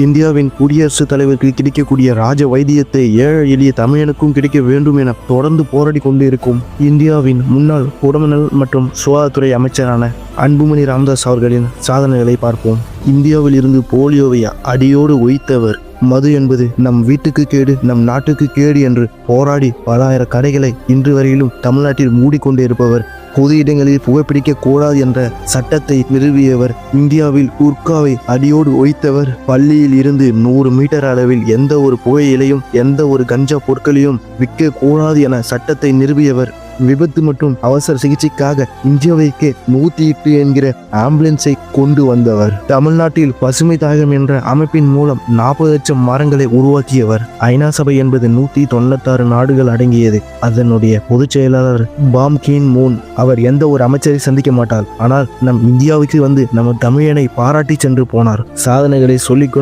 இந்தியாவின் குடியரசுத் தலைவருக்கு கிடைக்கக்கூடிய ராஜ வைத்தியத்தை ஏழை எளிய தமிழனுக்கும் கிடைக்க வேண்டும் என தொடர்ந்து போராடி கொண்டு இருக்கும் இந்தியாவின் முன்னாள் குடிமைநல மற்றும் சுகாதாரத்துறை அமைச்சரான அன்புமணி ராமதாஸ் அவர்களின் சாதனைகளை பார்ப்போம். இந்தியாவில் இருந்து போலியோவை அடியோடு ஒழித்தவர். மது என்பது நம் வீட்டுக்கு கேடு, நம் நாட்டுக்கு கேடு என்று போராடி பல ஆயிரம் கடைகளை இன்று வரையிலும் தமிழ்நாட்டில் மூடிக்கொண்டே இருப்பவர். பொது இடங்களில் புகைப்பிடிக்க கூடாது என்ற சட்டத்தை நிறுவியவர். இந்தியாவில் குர்காவை அடியோடு ஒழித்தவர். பள்ளியில் இருந்து 100 மீட்டர் அளவில் எந்த ஒரு புகையிலையும் எந்த ஒரு கஞ்சா பொருட்களையும் விற்க கூடாது என சட்டத்தை நிறுவியவர். விபத்து மற்றும் அவசர சிகிச்சைக்காக இந்தியாவிற்கு 108 என்கிற ஆம்புலன்ஸை கொண்டு வந்தவர். தமிழ்நாட்டில் பசுமை தாயகம் என்ற அமைப்பின் மூலம் 40 லட்சம் மரங்களை உருவாக்கியவர். ஐநா சபை என்பது 196 நாடுகள் அடங்கியது. அதனுடைய பொதுச் செயலாளர் பாம் கீன் மூன் அவர் எந்த ஒரு அமைச்சரை சந்திக்க மாட்டார். ஆனால் நம் இந்தியாவுக்கு வந்து நம்ம தமிழனை பாராட்டி சென்று போனார். சாதனைகளை சொல்லிக்கொண்டு